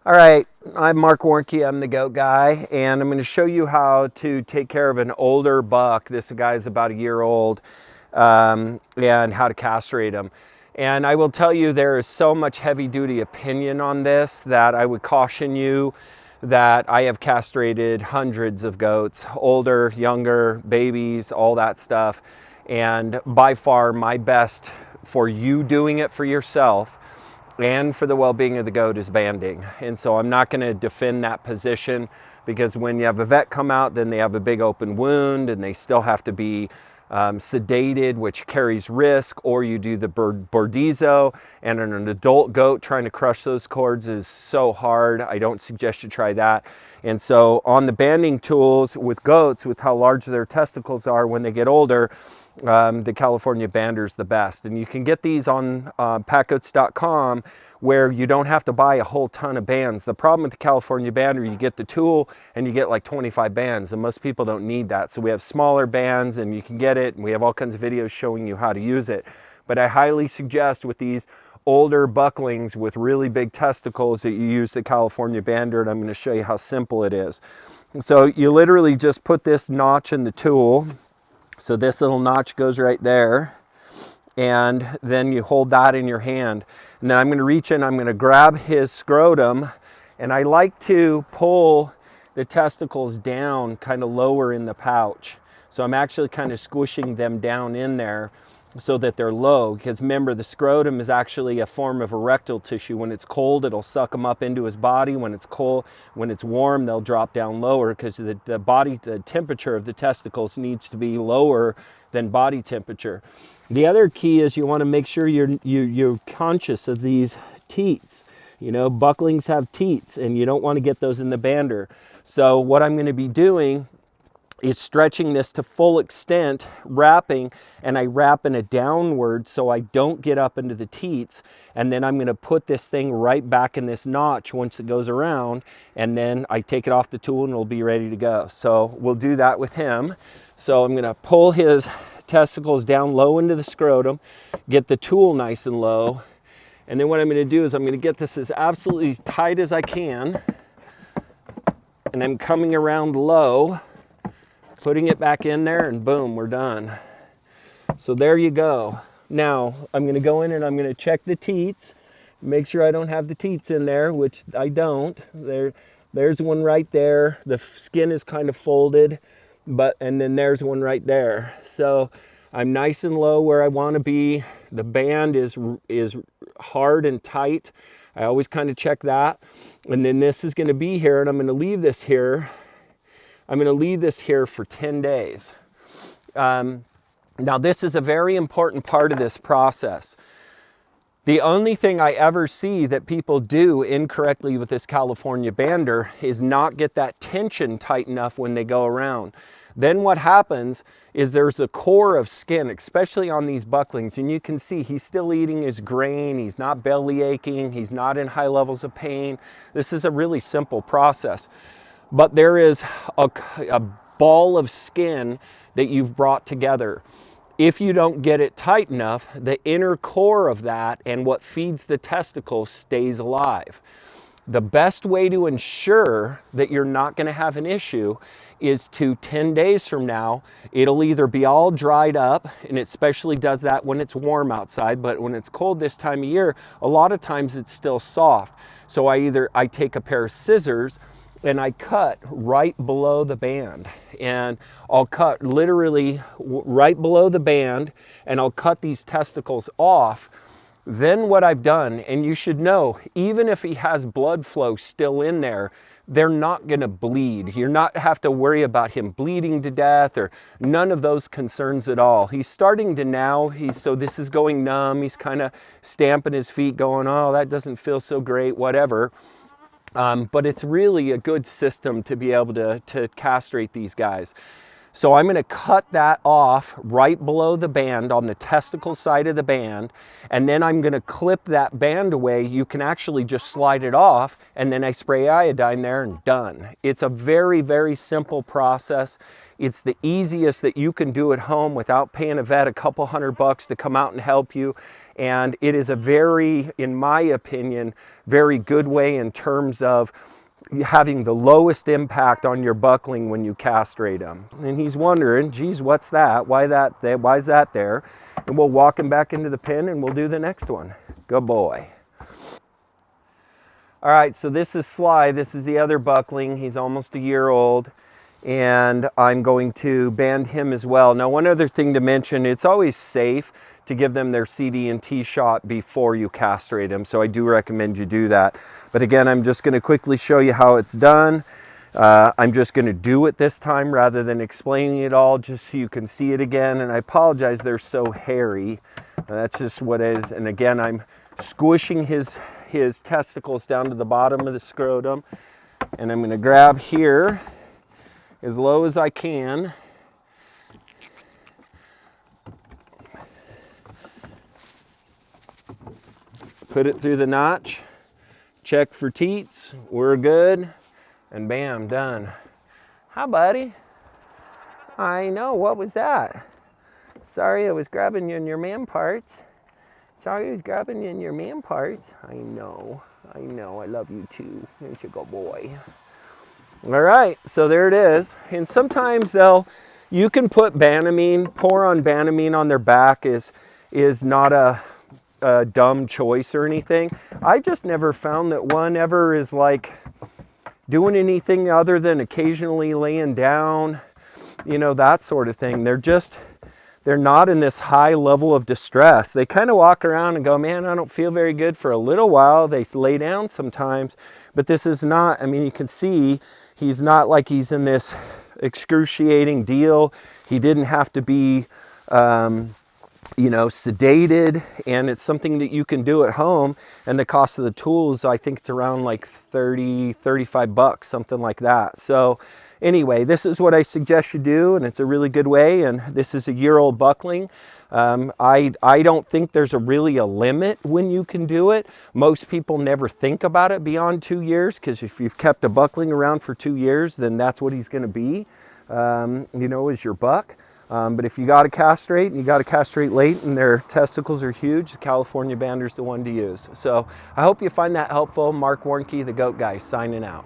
All right, I'm Marc Warnke, I'm the goat guy, and I'm going to show you how to take care of an older buck. This guy's about a year old, and how to castrate him. And I will tell you, there is so much heavy-duty opinion on this that I would caution you that I have castrated hundreds of goats, older, younger, babies, all that stuff. And by far my best for you doing it for yourself and for the well-being of the goat is banding. And so I'm not going to defend that position, because when you have a vet come out, then they have a big open wound and they still have to be sedated, which carries risk, or you do the Bordizo, and an adult goat trying to crush those cords is so hard. I don't suggest you try that. And so on the banding tools with goats, with how large their testicles are when they get older, the California bander is the best. And you can get these on PackGoats.com, where you don't have to buy a whole ton of bands. The problem with the California bander, you get the tool and you get like 25 bands, and most people don't need that. So we have smaller bands and you can get it, and we have all kinds of videos showing you how to use it. But I highly suggest with these older bucklings with really big testicles that you use the California bander, and I'm going to show you how simple it is. So you literally just put this notch in the tool. So this little notch goes right there, and then you hold that in your hand. And then I'm going to reach in, I'm going to grab his scrotum, and I like to pull the testicles down kind of lower in the pouch. So I'm actually kind of squishing them down in there so that they're low, because remember, the scrotum is actually a form of erectile tissue. When it's cold, it'll suck them up into his body. When it's cold, when it's warm, they'll drop down lower, because the temperature of the testicles needs to be lower than body temperature. The other key is you want to make sure you're conscious of these teats. You know, bucklings have teats, and you don't want to get those in the bander. So what I'm going to be doing is stretching this to full extent, wrapping, and I wrap in a downward so I don't get up into the teats. And then I'm going to put this thing right back in this notch once it goes around, and then I take it off the tool and it'll be ready to go. So we'll do that with him. So I'm going to pull his testicles down low into the scrotum, get the tool nice and low, and then what I'm going to do is I'm going to get this as absolutely tight as I can, and I'm coming around low, putting it back in there, and boom, we're done. So there you go. Now I'm going to go in and I'm going to check the teats, make sure I don't have the teats in there, which I don't. There's one right there. The skin is kind of folded, and then there's one right there. So I'm nice and low where I want to be. The band is hard and tight. I always kind of check that. And then this is going to be here, and I'm going to leave this here. I'm going to leave this here for 10 days. Now this is a very important part of this process. The only thing I ever see that people do incorrectly with this California bander is not get that tension tight enough when they go around. Then what happens is there's a core of skin, especially on these bucklings, and you can see he's still eating his grain, he's not belly aching, he's not in high levels of pain. This is a really simple process. But there is a ball of skin that you've brought together. If you don't get it tight enough, the inner core of that and what feeds the testicles stays alive. The best way to ensure that you're not going to have an issue is to 10 days from now, it'll either be all dried up, and it especially does that when it's warm outside, but when it's cold this time of year, a lot of times it's still soft. So I take a pair of scissors and I cut right below the band, and I'll cut literally right below the band, and I'll cut these testicles off. Then what I've done, and you should know, even if he has blood flow still in there, they're not going to bleed. You're not have to worry about him bleeding to death or none of those concerns at all. He's starting to now, so this is going numb. He's kind of stamping his feet going, oh, that doesn't feel so great, whatever. But it's really a good system to be able to castrate these guys. So I'm going to cut that off right below the band on the testicle side of the band, and then I'm going to clip that band away. You can actually just slide it off, and then I spray iodine there and done. It's a very, very simple process. It's the easiest that you can do at home without paying a vet a couple $100 to come out and help you. And it is a very, in my opinion, very good way in terms of having the lowest impact on your buckling when you castrate them. And he's wondering, geez, what's that? Why is that there? And we'll walk him back into the pen and we'll do the next one. Good boy. All right, so this is Sly. This is the other buckling. He's almost a year old. And I'm going to band him as well. Now, one other thing to mention, it's always safe to give them their CD&T shot before you castrate them. So I do recommend you do that. But again, I'm just going to quickly show you how it's done. I'm just going to do it this time rather than explaining it all, just so you can see it again. And I apologize, they're so hairy. That's just what it is. And again, I'm squishing his testicles down to the bottom of the scrotum. And I'm going to grab here as low as I can. Put it through the notch. Check for teats. We're good. And bam, done. Hi, buddy. I know, what was that? Sorry, I was grabbing you in your man parts. Sorry, I was grabbing you in your man parts. I know, I love you too. There's your good boy. All right, so there it is. And sometimes you can put Banamine, pour on Banamine on their back is not a dumb choice or anything. I just never found that one ever is like doing anything other than occasionally laying down, you know, that sort of thing. They're not in this high level of distress. They kind of walk around and go, man, I don't feel very good for a little while. They lay down sometimes, but this is not, I mean, you can see he's not like he's in this excruciating deal. He didn't have to be, you know, sedated, and it's something that you can do at home. And the cost of the tools, I think it's around like 30, 35 bucks, something like that. So anyway, this is what I suggest you do, and it's a really good way. And this is a year-old buckling. I don't think there's really a limit when you can do it. Most people never think about it beyond 2 years, because if you've kept a buckling around for 2 years, then that's what he's going to be, you know, is your buck. But if you got to castrate, and you got to castrate late and their testicles are huge, the California Bander's the one to use. So I hope you find that helpful. Marc Warnke, the Goat Guy, signing out.